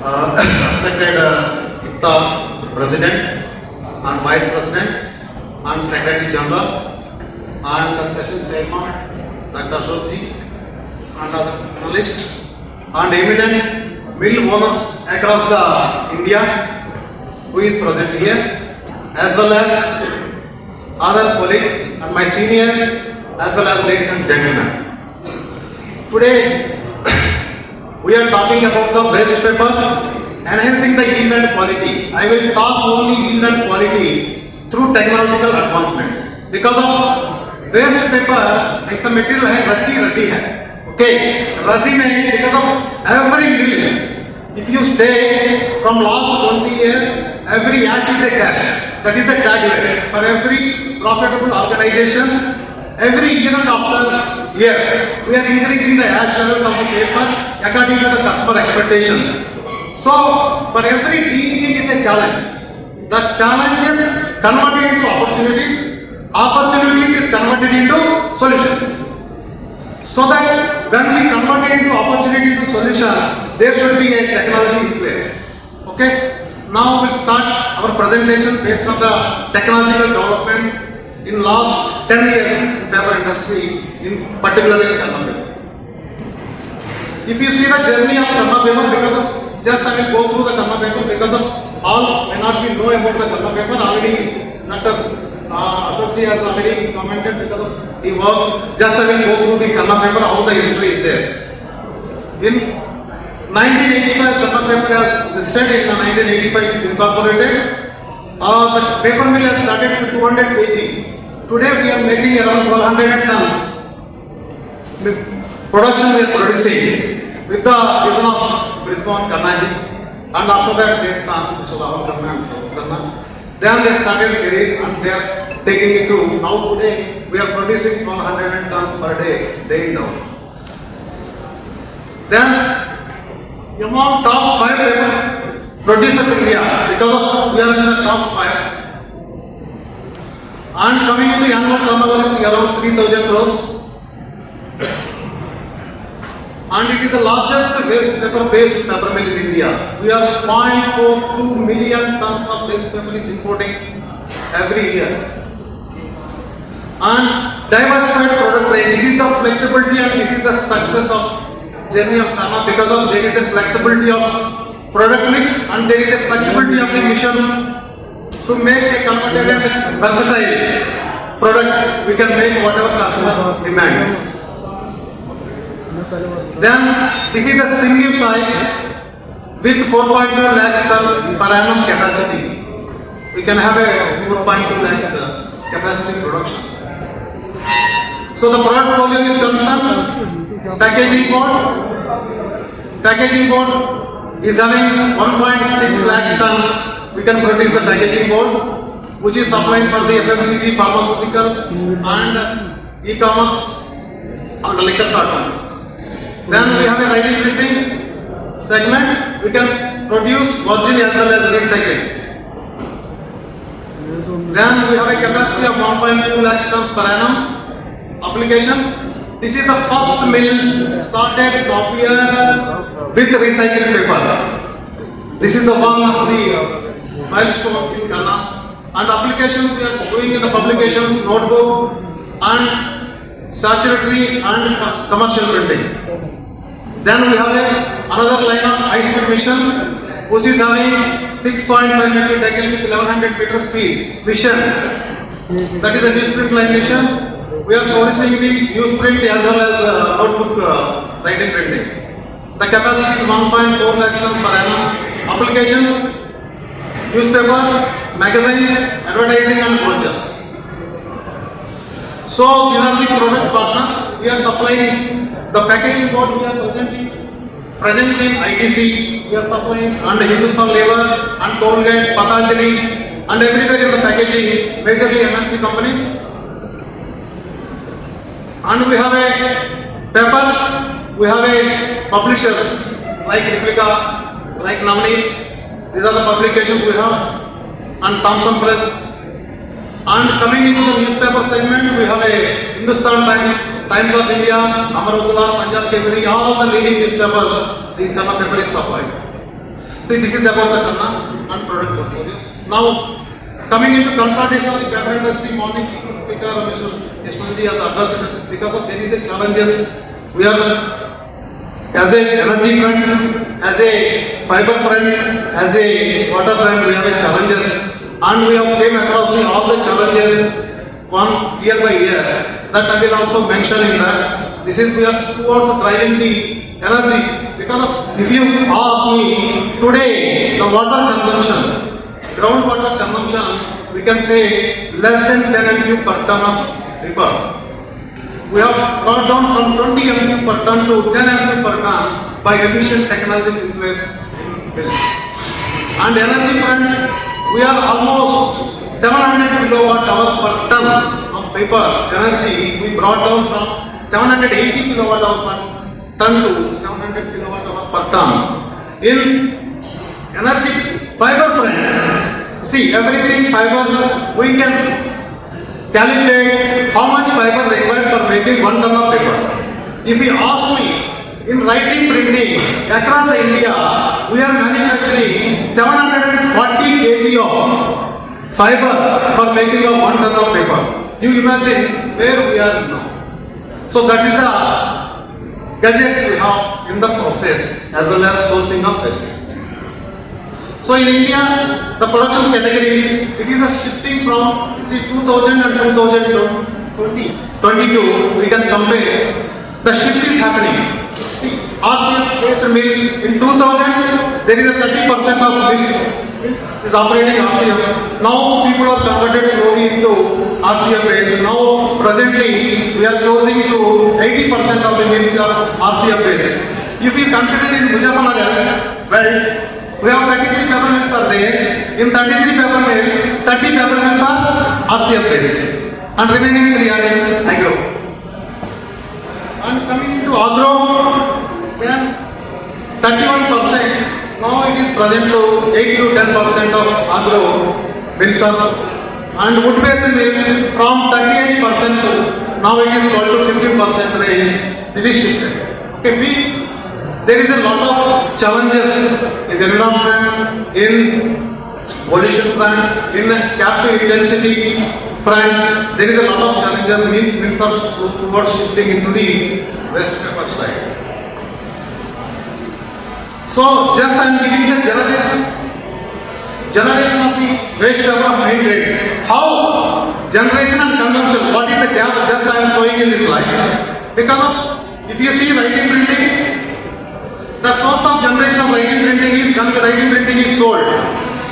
respected IFTA President and Vice President and Secretary General and the Session Chairman Dr. Ashokji and other journalists and eminent mill owners across the India who is present here, as well as other colleagues and my seniors, as well as ladies and gentlemen. Today we are talking about the waste paper enhancing the yield and quality. I will talk only yield and quality through technological advancements. Because of waste paper, it's a material है रद्दी है. Okay, रद्दी में because of every mill, if you stay from last 20 years, every ash is a cash. That is the tagline for every profitable organization. Every year and after year, we are increasing the ash levels of the paper according to the customer expectations. So, for every team is a challenge. The challenge is converted into opportunities. Opportunities is converted into solutions. So that when we convert it into opportunity to solution, there should be a technology in place. Okay? Now we'll start our presentation based on the technological developments in last 10 years in paper industry, in particularly in Kanna paper. If you see the journey of Kanna paper, because of just I will go through the Kanna paper because of all may not be know about the Kanna paper. Already Dr. Ashokji has already commented because of the work. Just I will go through the Kanna paper, how the history is there. In 1985, Kanna paper has listed in 1985 is incorporated. The paper mill has started with 200 kg. Today we are making around 1200 tons. The production we are producing with the vision of Brisbane, Karnaji, and after that their sons, Vishwalavan Karna and Karna. Then they started career and they are taking it to now today we are producing 1200 tons per day in down. Then among top 5 paper producers in India, because of we are in the top 5. And coming into annual turnover is around 3,000 crores. And it is the largest waste paper based paper mill in India. We are 0.42 million tons of waste paper is importing every year. And diversified product range. This is the flexibility and this is the success of journey of Kanna because of there is a flexibility of product mix and there is a flexibility of the missions to make a converted and versatile product. We can make whatever customer demands. Then this is a single site with 4.2 lakhs tons per annum capacity. We can have a 4.2 lakhs capacity production. So the product portfolio is concerned. Packaging board. Packaging board is having 1.6 lakhs tons. We can produce the packaging board, which is supplying for the FMCG, pharmaceutical, and e-commerce, and liquor cartons. Then we have a writing printing segment. We can produce virgin as well as recycled. Then we have a capacity of 1.2 lakhs tons per annum. Application. This is the first mill started copier with recycled paper. This is the one of the milestone in Kanna. And applications we are doing in the publications, notebook, and statutory and commercial printing. Then we have another line of high-speed machine, which is having 6.5 meter decal with 1100 meter speed vision. That is a newsprint line machine. We are producing the newsprint as well as notebook writing printing. The capacity is 1.4 lakhs tons per annum. Applications, newspaper, magazines, advertising and brochures. So these are the product partners. We are supplying the packaging board. We are present in ITC. We are supplying and Hindustan Lever and Colgate, Patanjali, and everywhere in the packaging, majorly MNC companies. And we have a paper. We have a publishers like Replica, like Navneet. These are the publications we have, and Thomson Press. And coming into the newspaper segment, we have a Hindustan Times, Times of India, Amar Ujala, Punjab Kesari, all the leading newspapers, the Kanna paper is supplied. See, this is about the Kanna and product portfolios. Now, coming into consolidation of the paper industry, morning speaker Mr. Yashwanji has addressed because of there is a challenges. We are as a energy front, as a fiber front, as a water front, we have a challenges, and we have came across all the challenges one year by year. That I will also mention in that. This is we are towards driving the energy because of if you ask me today the water consumption, groundwater consumption, we can say less than 10 MU per ton of paper. We have brought down from 20 MU per ton to 10 MU per ton by efficient technologies in place in mills. And energy front, we are almost 700 kilowatt hour per ton of paper energy. We brought down from 780 kilowatt hour per ton to 700 kilowatt hour per ton. In energy fiber front, see everything fiber, we can calculate how much fiber required for making 1 ton of paper. If you ask me, in writing printing across India, we are manufacturing 740 kg of fiber for making of 1 ton of paper. You imagine where we are now. So that is the gadgets we have in the process as well as sourcing of waste. So in India, the production categories, it is a shifting from 2000 and 2022, we can compare. The shift is happening. See, RCF based mills, in 2000, there is a 30% of mills is operating RCF. Now people are converted slowly into RCF based. Now presently, we are closing to 80% of the mills are RCF based. If you consider in Muzaffarnagar, well, we have 33 paper mills are there. In 33 paper mills, 30 paper mills are RCF based and remaining 3 are in agro. And coming into agro, then 31%. Now it is present to 8 to 10% of agro mills are, and wood based mill from 38% to now it is 12 to 15% range. It is shifted. Okay, means there is a lot of challenges in the environment front, in pollution front, in capital intensity front. There is a lot of challenges. Means mills are towards shifting into the waste paper side. So just I am giving the generation of the waste paper main rate. How generation and consumption? What is the gap? Just I am showing in this slide. Because of if you see writing printing. The source of generation of writing printing is when the writing printing is sold.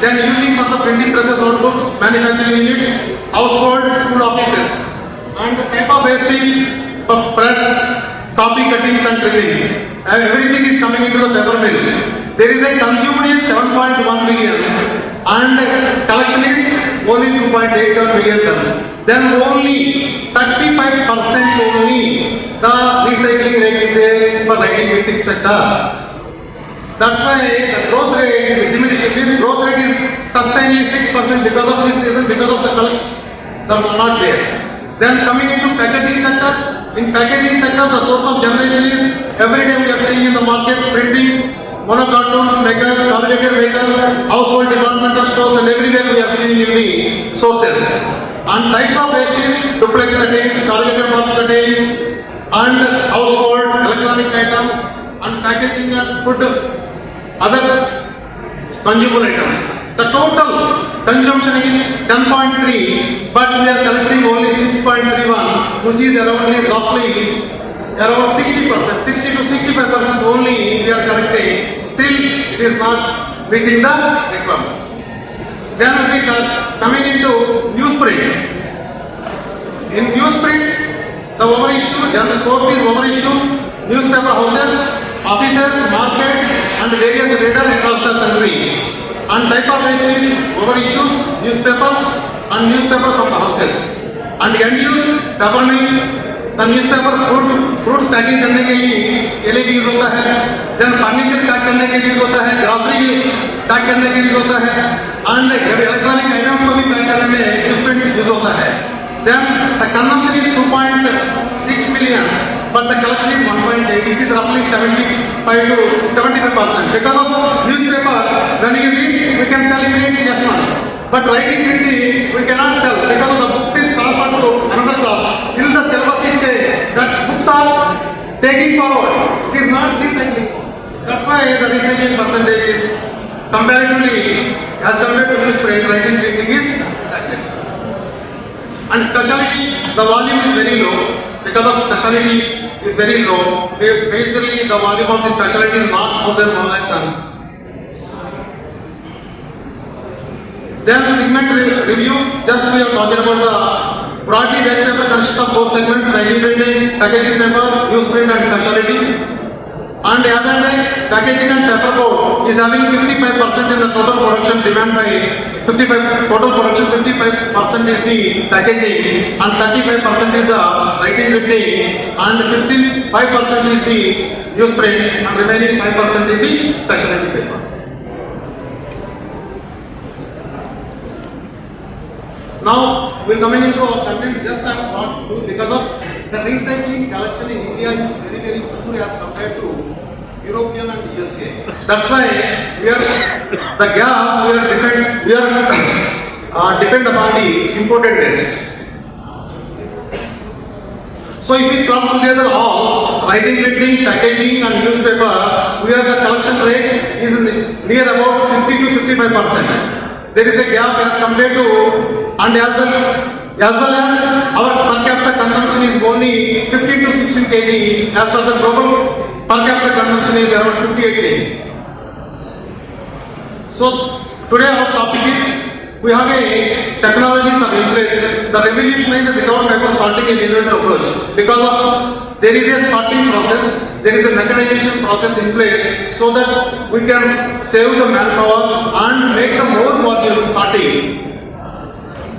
Then using for the printing presses, notebooks, manufacturing units, household, school offices. And the type of waste is for press, copy cuttings and trimmings. And everything is coming into the paper mill. There is a consumed in 7.1 million and collection is only 2.87 million tons. Then only 35% only the recycling rate is there for writing printing sector. That's why the growth rate is diminishing. This growth rate is sustaining 6% because of this reason, because of the collection that are not there. Then coming into packaging sector, in packaging sector the source of generation is every day we are seeing in the market printing, monocartoons, makers, corrugated makers, household departmental stores and everywhere we are seeing in the sources. And types of waste is duplex cuttings, corrugated box cuttings and household electronic items and packaging and food, other consumable items. The total consumption is 10.3, but we are collecting only 6.31, which is roughly around 60%, 60 to 65% only we are collecting. Still, it is not meeting the requirement. Then we are coming into newsprint. In newsprint, the overissue, then the source is overissue, newspaper houses, offices, market, and various readers across the country. And type of waste is overissues, newspapers, and newspapers from the houses. And end use paper mill, the newspaper fruits packing करने के लिए use होता है. Then furniture pack करने के लिए use होता है, ग्रोसरी पैक करने के लिए होता है, एंड इलेक्ट्रॉनिक आइटम्स को भी पैक करने में न्यूज़प्रिंट यूज होता है. Then the consumption is 2.6 million, but the collection is 1.8. It is roughly 75% because of newspaper. when you read, we can sell immediately next month. But writing printing, we cannot sell because the books is transferred to another class. Till the syllabus is changed, that books are taking forward. It is not recycling. That's why the recycling percentage is comparatively, as compared to newsprint, writing printing is stagnant. And specialty, the volume is very low. Because of specialty is very low. Basically, the volume of the specialty is not more than 1 lakh tons. Then segment review, just we are talking about the broadly waste paper consists of 4 segments: writing printing, packaging paper, newsprint and specialty. And the other day, packaging and paper board is having 55% in the total production demand by 55 total production 55% is the packaging and 35% is the writing printing and 5% is the newsprint and remaining 5% is the specialty paper. Now we are coming into our content. Just I want to do because of the recycling collection in India is very poor as compared to European and USA. That's why we are the gap we are depend upon the imported waste. So if we club together all writing, printing, packaging and newspaper, we are the collection rate is near about 50 to 55%. There is a gap as compared to and as well as our per capita consumption is only 15 to 16 kg as per the global per capita consumption is around 58 kg. So today our topic is we have a technologies are in place. The revolution is without paper sorting and innovative approach. Because of there is a sorting process, there is a mechanization process in place so that we can save the manpower and make the more volume sorting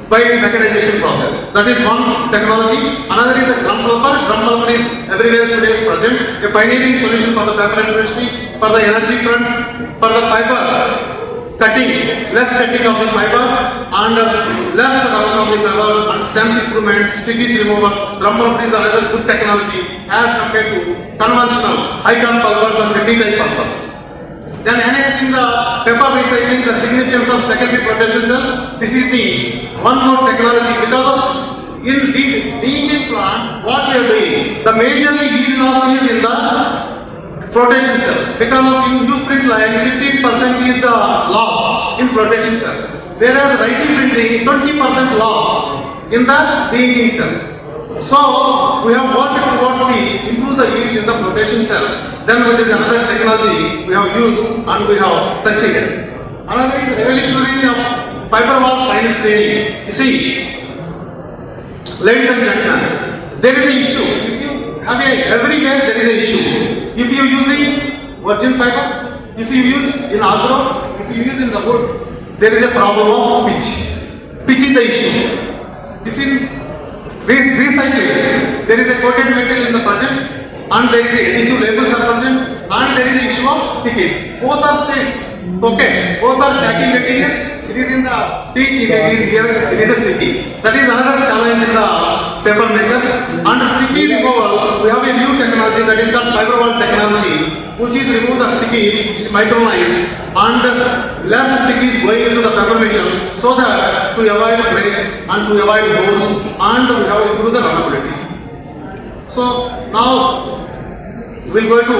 by mechanization process. That is one technology. Another is a drum pulper. Drum pulper is everywhere today is present. A pioneering solution for the paper industry, for the energy front, for the fiber cutting, less cutting of the fiber and less reduction of the paper and stem improvement, sticky removal. Drum pulper is another good technology as compared to conventional high-con pulpers and D-type pulpers. Then enhancing the paper recycling, the significance of secondary flotation cell. This is the one more technology because of in DMP plant, what we are doing, the majorly yield loss is in the flotation cell. Because of in newsprint line, 15% is the loss in flotation cell. Whereas writing printing, 20% loss in the DMP cell. So we have worked towards the improve the yield in the flotation cell. Then it is another technology we have used and we have succeeded. Another is revolutionary of fiber wall fine staining. You see, ladies and gentlemen, there is an issue. If you have everywhere there is an issue. If you are using virgin fiber, if you use in agro, if you use in the wood, there is a problem of pitch. Pitch is the issue. If in recycling, there is a coated material in the present and there is a adhesive labels are present and there is an issue of stickies. Both are same. Okay. Both are stacking material. It is in the pitch, it is here, it is a sticky. That is another challenge in the paper makers. And sticky removal, we have a new technology that is called fiber wall technology, which is remove the stickies, which is micronized and less stickies going into the paper machine so that to avoid breaks and to avoid holes and we have improved the runnability. So now we will go to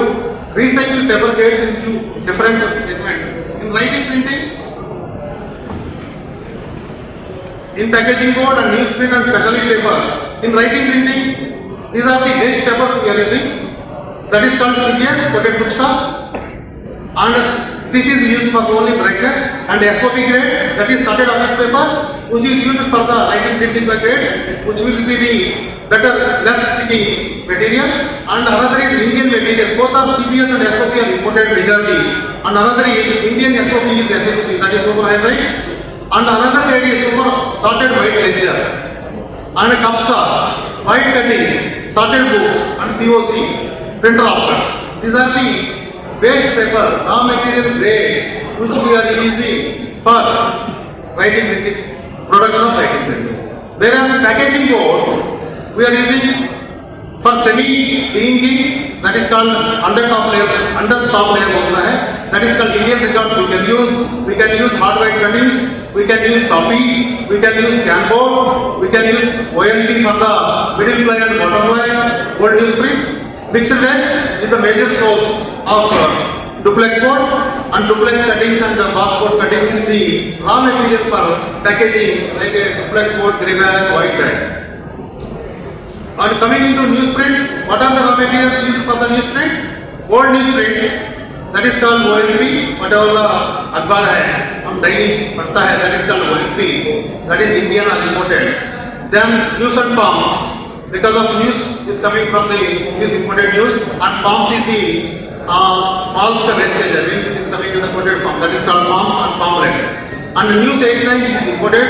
recycle paper grades into different segments. In writing printing, in packaging board and newsprint and specialty papers. In writing printing, these are the waste papers we are using. That is called CPS, coated bookstop. And this is used for only brightness and SOP grade, that is sorted office paper, which is used for the writing printing by grades, which will be the better, less sticky material. And another is Indian material. Both are CPS and SOP are imported majority. And another is Indian SOP is SHP, that is superhydride. And another grade is super sorted white ledger and a cup star, white cuttings, sorted books and POC, printer offcuts. These are the waste paper, raw material grades which we are using for writing printing, production of writing printing. Whereas the packaging board we are using for semi-inking, that is called under top layer होता है, that is called Indian records. We can use hardware cuttings, we can use copy, we can use scan board, we can use OMP for the middle ply and bottom line, old newsprint. Mixed waste is the major source of duplex board, and duplex cuttings and box board cuttings is the raw material for packaging like a duplex board, grey bag, white bag. And coming into newsprint, what are the raw materials used for the newsprint? Old newsprint, that is called OMP, whatever the अखबार है हम daily पढ़ता है, that is called OMP, that is Indian or imported. Then news and palms, because of news is coming from the news, imported news, and palms is the palms the wastage, means it is coming in the coated form, that is called palms and palmlets. And news 89 is imported,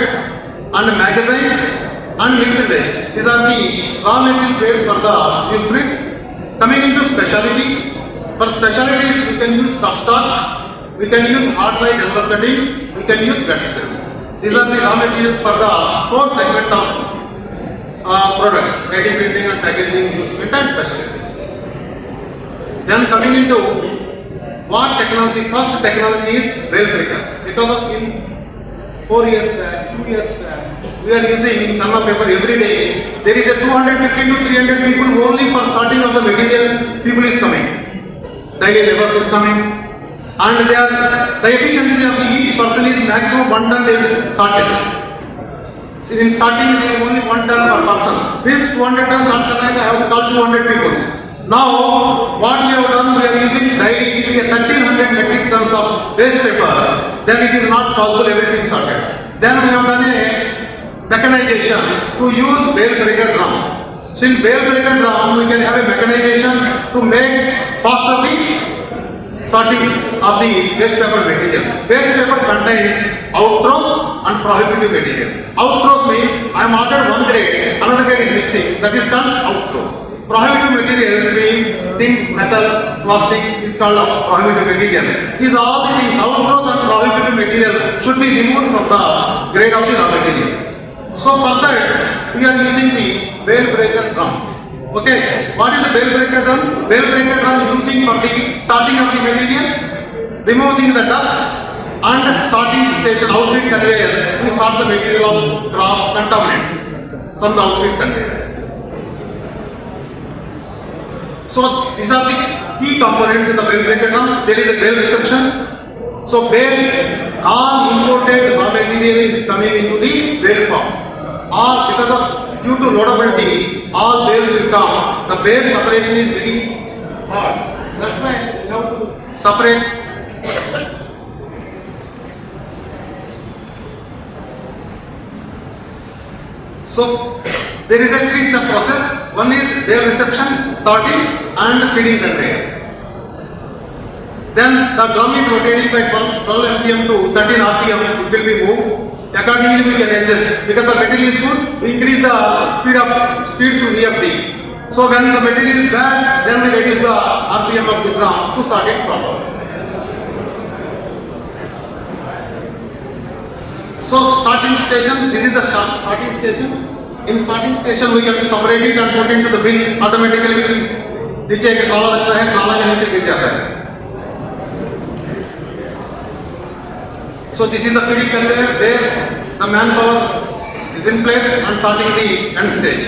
and magazines and mixed waste. These are the raw material grades for the newsprint. Coming into specialty, for specialties we can use cuff stock, we can use hard white envelope cuttings, we can use wet stem. These are the raw materials for the four segment of products: writing, printing and packaging, newsprint and specialties. Then coming into what technology, first technology is bale breaker. Because of in 4 years back, 2 years back, we are using in Kanma paper every day. There is a 250 to 300 people only for sorting of the material. People is coming. Daily laborers is coming, and the efficiency of each person is maximum 1 ton is sorted. In sorting, there is only 1 ton per person. Means 200 tons sort करना है तो I have to call 200 people. Now, what we have done, we are using daily 1300 metric tons of waste paper. Then it is not possible everything sorted. Then we have done a mechanization to use bale breaker drum. So in bale breaker drum, we can have a mechanization to make faster the sorting of the waste paper material. Waste paper contains outthrows and prohibitive material. Outthrows means I am ordered one grade, another grade is mixing, that is called outthrows. Prohibitive material means things, metals, plastics is called prohibitive material. These all the things, outthrows and prohibitive material should be removed from the grade of the raw material. So for that, we are using the bale breaker drum. Okay, what is the bale breaker drum? Bale breaker drum using for the sorting of the material, removing the dust, and sorting station outfit conveyor. We sort the material of craft contaminants from the outfit conveyor. So these are the key components in the bale breaker drum. There is a bale reception. So bale, all imported raw material is coming into the bale form. Or because of due to loadability, all bales will come. The bale separation is very hard. That's why you have to separate. So there is a 3-step process. One is bale reception, sorting and feeding conveyor. Then the drum is rotating by 12 mpm to 13 rpm. It will be moved. Accordingly, we can adjust. Because the material is good, we increase the speed to VFD. So when the material is bad, then we reduce the RPM of the drum to sort it properly. So starting station, this is the sorting station. In sorting station, we can separate it and put into the bin. Automatically, नीचे एक ट्रॉला लगता है, ट्रॉला के नीचे गिर जाता है. So this is the feeding conveyor. There the manpower is in place and sorting the end stage.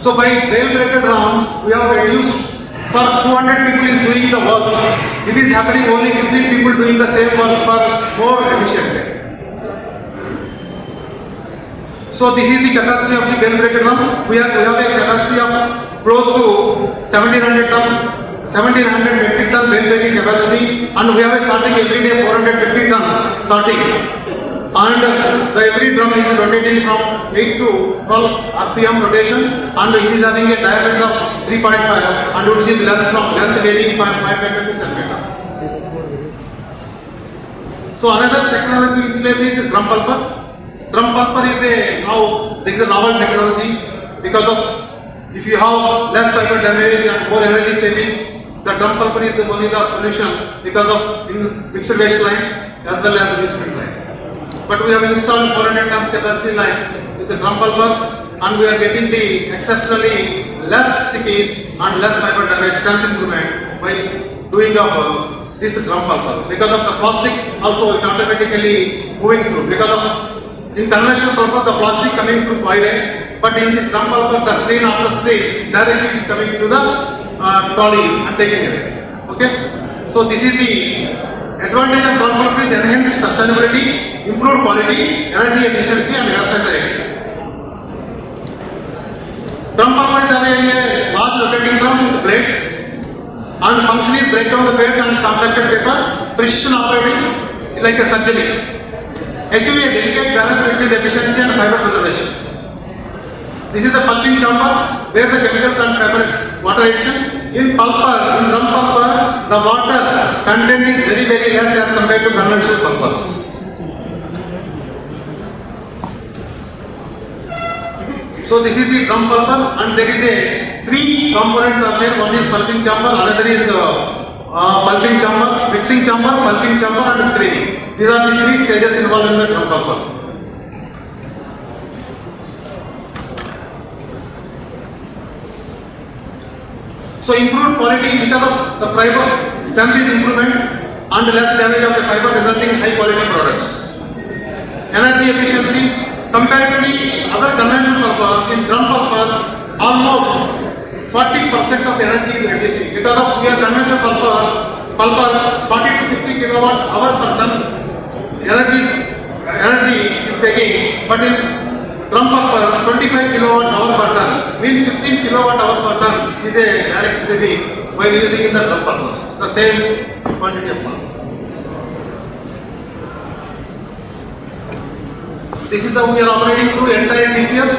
So by bale breaker drum, we have reduced for 200 people is doing the work. It is happening only 15 people doing the same work for more efficiently. So this is the capacity of the bale breaker drum. We have a capacity of close to 1700 metric ton bale breaking capacity, and we have a sorting every day 450 tons sorting, and the every drum is rotating from 8 to 12 rpm rotation, and it is having a diameter of 3.5 and it is length varying from 5 meter to 10 meter. So another technology in place is drum pulper. Drum pulper is this is a novel technology because of if you have less fiber damage and more energy savings. The drum pulper is only the solution because of mixed waste line as well as the newsprint line. But we have installed 400 tons capacity line with the drum pulper, and we are getting the exceptionally less stickies and less fiber damage, strength improvement by doing of this drum pulper. Because of the plastic also it automatically moving through. Because of in conventional pulper the plastic coming through coil, but in this drum pulper the screen after screen directly is coming to the trolley and taking away. Okay, so this is the advantage of drum pulper is enhanced sustainability, improved quality, energy efficiency and versatility. Drum pulper is a large rotating drums with blades and function is break down the blades and compacted paper, precision operating like a surgery. Actually a delicate balance between the efficiency and fiber preservation. This is the pulping chamber where the chemicals and fiber water addition. In pulper, in drum pulper, the water content is very less as compared to conventional pulpers. So this is the drum pulper and there is a three components are there. One is pulping chamber, another is pulping chamber, mixing chamber, pulping chamber and screening. These are the three stages involved in the drum pulper. So improved quality because of the fiber strength is improvement and less damage of the fiber resulting in high quality products. Energy efficiency comparatively other conventional pulpers in drum pulpers almost 40% of energy is reducing because of here conventional pulpers 40 to 50 kilowatt hour per ton energy is taking, but in drum pulpers 25 kilowatt hour per ton means 15 kilowatt hour per ton is a direct saving while using in the drum pulpers the same quantity of pulp. This is the we are operating through entire DCS.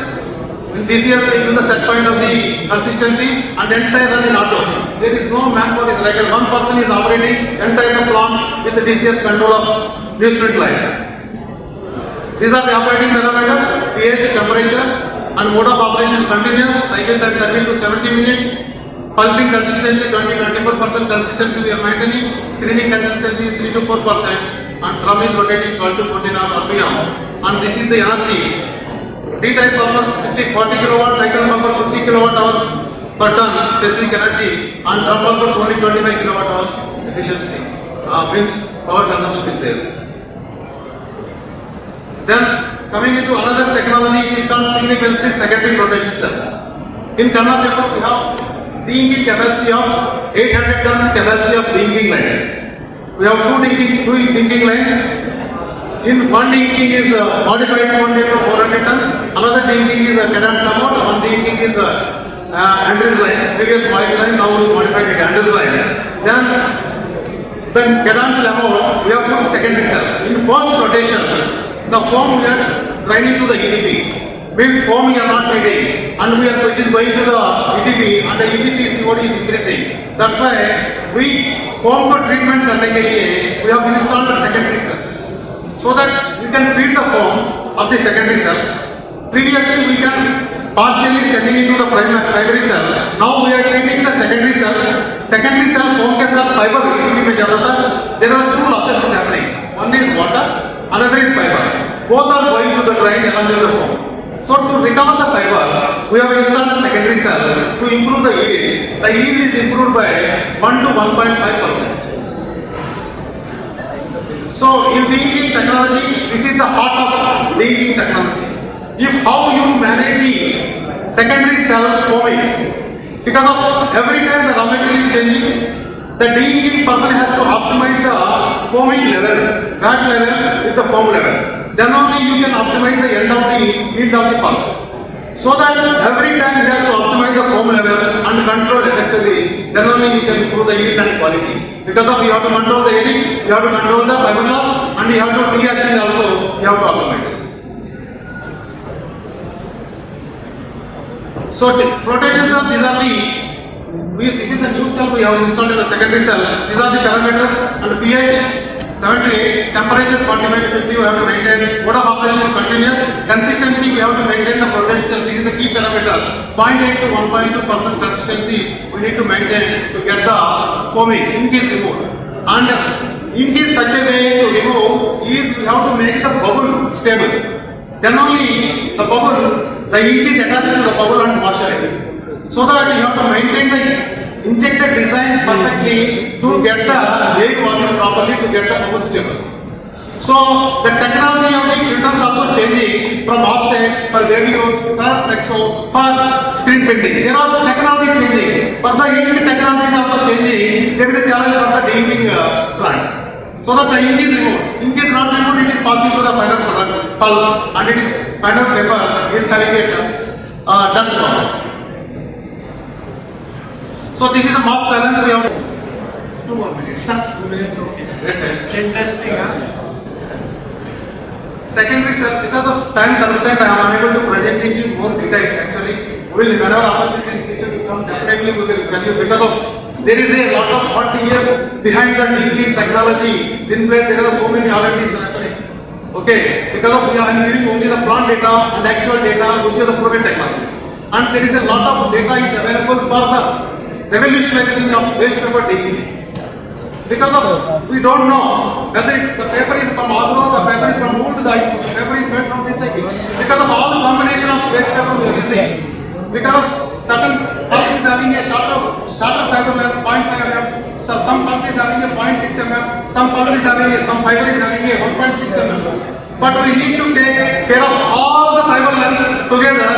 In DCS we give the set point of the consistency and entire run in auto. There is no manpower is like one person is operating entire the plant with the DCS control of newsprint line. These are the operating parameters, pH, temperature and mode of operation is continuous, cycle time 30 to 70 minutes, pulping consistency 20-24% consistency we are maintaining, screening consistency is 3 to 4% and drum is rotating 12 to 14 RPM and this is the energy. D-type pulpers 40 kilowatt, cycle pulpers 50 kilowatt hour per ton specific energy and drum pulpers only 25 kilowatt hour efficiency means power consumption is there. Then coming into another technology is called significantly secondary flotation cell. In Kannada paper we have de-inking capacity of 800 tons capacity of de-inking lines. We have two de-inking lines. In one de-inking is modified 200 to 400 tons. Another de-inking is a Cadent Lamont. One de-inking is Andrews line. Previous white line, now we modified it Andrews line. Then Cadent Lamont we have put secondary cell. In post flotation the foam we are draining to the ETP, means foam we are not needing and it is going to the ETP and the ETP COD is increasing. That's why we foam to treatment करने के लिए we have installed the secondary cell so that we can feed the foam of the secondary cell. Previously we can partially sending into the primary cell. Now we are treating the secondary cell. Secondary cell foam के साथ fiber ETP में जाता था. There are two losses is happening. One is water. Another is fiber. Both are going to the drain along with the foam. So to recover the fiber, we have installed a secondary cell to improve the yield. The yield is improved by 1 to 1.5%. So in de-inking technology, this is the heart of de-inking technology. If how you manage the secondary cell foaming, because of every time the raw material is changing, the de-inking person has to optimize the foaming level, that level with the foam level. Then only you can optimize the end of the yield of the pulp. So that every time he has to optimize the foam level and control effectively, then only we can improve the yield and quality. Because of you have to control the airing, you have to control the fiber loss, and you have to de-action also you have to optimize. So flotation cell, these are this is the new cell we have installed in the secondary cell. These are the parameters and pH 78, temperature 45 to 50 we have to maintain. Mode of operation is continuous. Consistency we have to maintain the flotation cell. This is the key parameter. 0.8 to 1.2% consistency we need to maintain to get the foaming. Ink is removed. And ink is such a way to remove is we have to make the bubble stable. Then only the bubble, the ink is attached to the bubble and wash away. so that you have to maintain the injected design perfectly to get the air volume properly to get the power stable. So the technology of the filters also changing from offset for radio, for flexo, for screen printing. There are technology changing. For the ink technology is also changing. There is a challenge for the de-inking plant. So that the ink is removed. Ink is not removed, it is passing to the final product, pulp, and it is final paper is having it done form. So this is a mass balance. We have 2 more minutes. 2 minutes. Okay. Interesting. Secondary cell, because of time constraint, I am unable to present it in more details. Actually, we will whenever opportunity in future will come, definitely we will tell you, because of there is a lot of 40 years behind the de-inking technology. In place there are so many R&Ds happening. Okay, because of I am giving only the plant data and actual data, which are the proven technologies, and there is a lot of data is available for the revolutionizing of waste paper de-inking. Because of we don't know whether the paper is from agro, the paper is from wood, the paper is made from recycling. Because of all the combination of waste paper we are using, because certain pulp is having a shorter fiber length, 0.5 mm, so some pulp is having a 0.6 mm, some pulp is having some fiber is having a 1.6 mm. But we need to take care of all the fiber lengths together.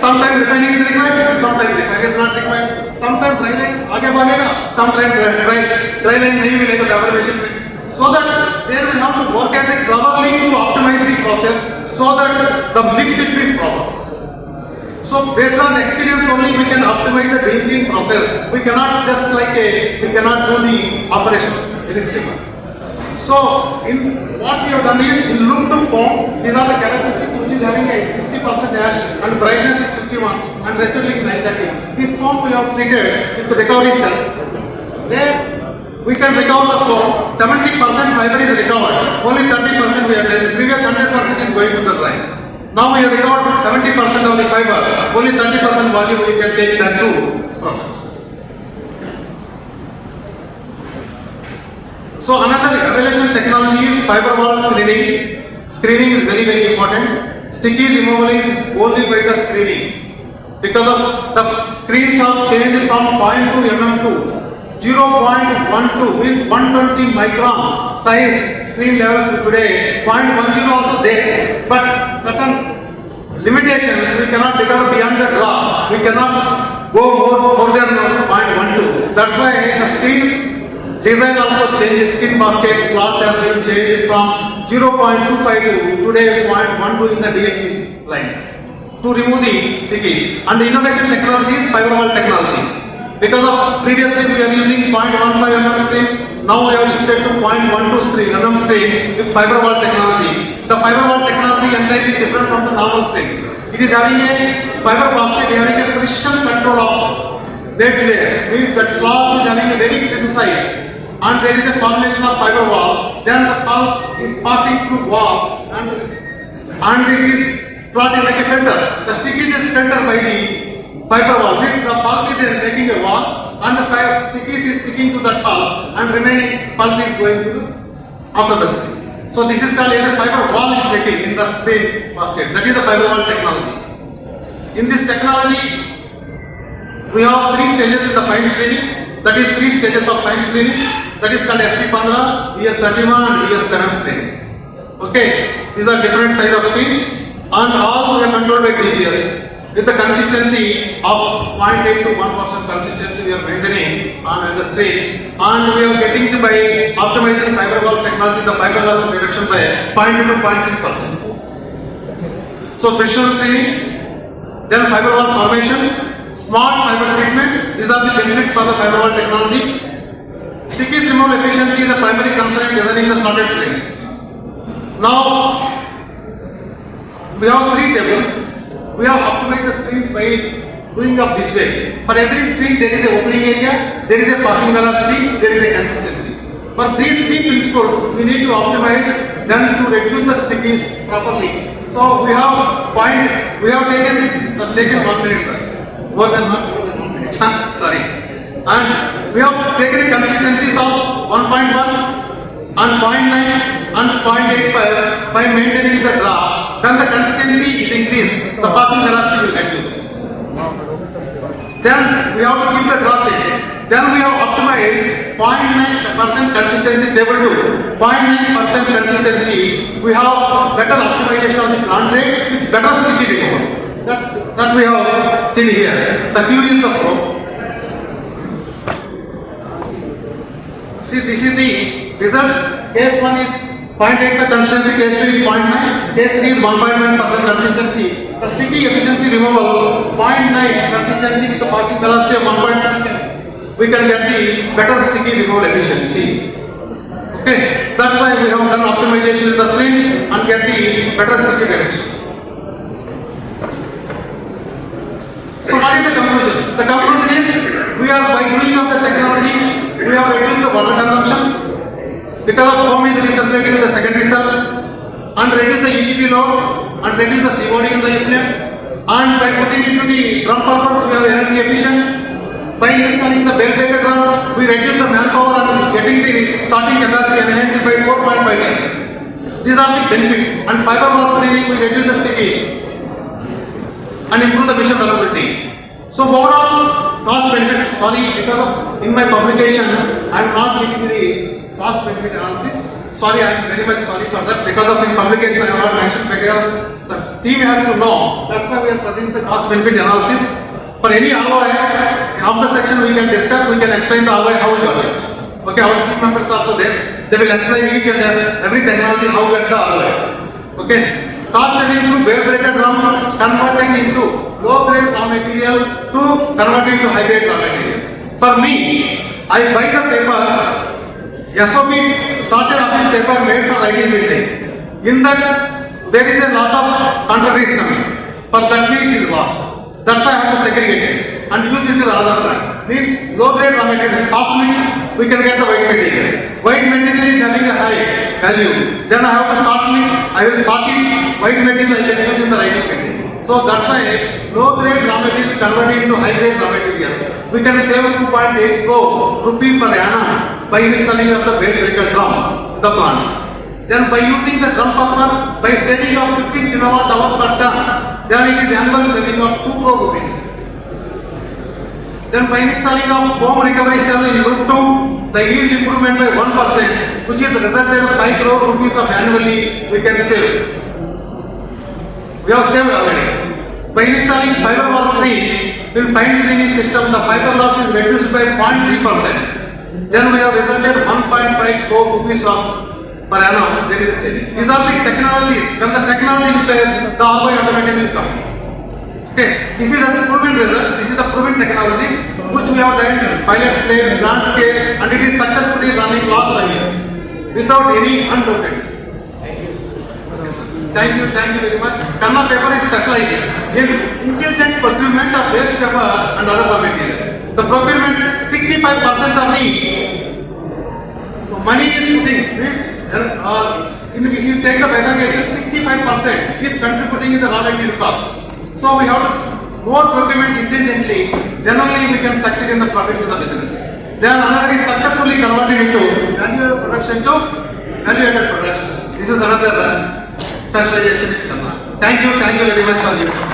Sometimes refining is required, sometimes refining is not required. Sometimes dry line आगे बढ़ेगा, sometimes dry line नहीं मिलेगा evaporation में. So that there we have to work as a cleverly to optimize the process so that the mix should be proper. So based on experience only we can optimize the de-inking process. We cannot just we cannot do the operations. It is simple. So in what we have done is in loop form, these are the characteristics which is having a 60% ash and brightness is 51 and residual 930. This form we have triggered with the recovery cell. There we can recover the foam. 70% fiber is recovered. Only 30% we have done. Previous 100% is going to the dry. Now we have recovered 70% of the fiber. Only 30% volume we can take back to process. So another evaluation technology is fiber wall screening. Screening is very, very important. Sticky removal is only by the screening. Because of the screens have changed from 0.2 mm to 0.12 means 120 micron size screen levels today. 0.10 also there. But certain limitations we cannot, because beyond the draw we cannot go more than 0.12. That's why the screens design also changes. Skin basket slots has been changed from 0.25 to today 0.12 in the DAP lines to remove the stickies. And the innovation technology is fiber wall technology. Because of previously we are using 0.15 mm screens, now we have shifted to 0.12 mm screen with fiber wall technology. The fiber wall technology entirely different from the normal screens. It is having a fiber basket having a precision control of wedge layer, means that slot is having a very precise size. And there is a formation of fiber wall, then the pulp is passing through wall and it is plotted like a filter. The stickies is filtered by the fiber wall, means the pulp is making a wall and the stickies is sticking to that pulp and remaining pulp is going to after the screen. So this is called a fiber wall is making in the screen basket. That is the fiber wall technology. In this technology, we have 3 stages in the fine screening. That is 3 stages of fine screening. That is called SP15, ES31 and ES11 screens. Okay, these are different size of screens and all we are controlled by TCS with the consistency of 0.8 to 1% consistency we are maintaining on the screens, and we are getting to by optimizing fiber wall technology the fiber loss reduction by 0.2 to 0.3%. So precision screening, then fiber wall formation, smart fiber treatment. These are the benefits for the fiber wall technology. Stickies removal efficiency is the primary concern in designing the sorted screens. Now, we have 3 tables. We have optimized the screens by doing of this way. For every screen there is an opening area, there is a passing velocity, there is a consistency. For three principles, we need to optimize them to reduce the stickies properly. So we have taken 1 minute, sir. More than 1 minute. Sorry. And we have taken consistencies of 1.1 and 0.9 and 0.85 by maintaining the draw. When the consistency is increased, the passing velocity will reduce. Then we have to keep the crossing. Then we have optimized 0.9% consistency table 2. 0.9% consistency. We have better optimization of the plant rate with better sticky removal. That we have seen here. The Q is the flow. See, this is the results. Case 1 is 0.85 consistency, case 2 is 0.9, case 3 is 1.1% consistency. The sticky efficiency removal 0.9 consistency with the passing velocity of 1.2%. We can get the better sticky removal efficiency. Okay, that's why we have done optimization in the strings and get the better sticky reduction. So what is the conclusion? The conclusion is we are by doing of the technology, we have reduced the water consumption because of foam is recirculating with the secondary cell and reduce the EGP load and reduce the COD in the effluent, and by putting into the drum purpose we are energy efficient. By installing the bale baker drum we reduce the manpower and getting the sorting capacity enhanced by 4.5 times. These are the benefits. And fiber wall screening we reduce the stickies and improve the mission reliability. So overall cost benefits, sorry, because of in my publication I am not giving the cost benefit analysis. Sorry, I am very much sorry for that. Because of in publication I have not mentioned material. The team has to know. That's why we are presenting the cost benefit analysis. For any ROI of the section we can discuss, we can explain the ROI how we got it. Okay, our team members are also there. They will explain each and every technology how we get the ROI. Okay. Cost saving through bale breaker drum converting into low grade raw material to converting into high grade raw material. For me, I buy the paper, SOP sorted office paper made for writing printing. In that there is a lot of contraries coming. For that mean it is loss. That's why I have to segregate it and use it with another plant. Means low grade raw material, soft mix, we can get the white material. White material is having a high value. Then I have to soft mix, I will sort it, white material I can use in the writing printing. So that's why low grade raw material converted into high grade raw material. We can save 2.8 crore rupee per annum by installing of the bale breaker drum in the plant. Then by using the drum pumper, by saving of 15 kilowatt hour per ton, then it is annual saving of 2 crore rupees. Then by installing of foam recovery cell in loop 2, the yield improvement by 1%, which is resulted in 5 crore rupees of annually we can save. We have saved already. By installing fiber wall screen in fine screening system, the fiber loss is reduced by 0.3%. Then we have resulted 1.5 crore rupees of per annum, there is a saving. These are the technologies. When the technology in place, the ROI automatically will come. Okay, this is the proven results. This is the proven technologies which we have done pilot scale, plant scale, and it is successfully running last 5 years without any undoubted. Thank you very much. Kanna paper is specialized in intelligent procurement of waste paper and other raw material. The procurement 65% of the money is putting this. If you take the bifurcation, 65% is contributing in the raw material cost. So we have to more procurement intelligently, then only we can succeed in the profits of the business. Then another is successfully converted into manual production to value-added products. This is another specialization. Thank you very much for you.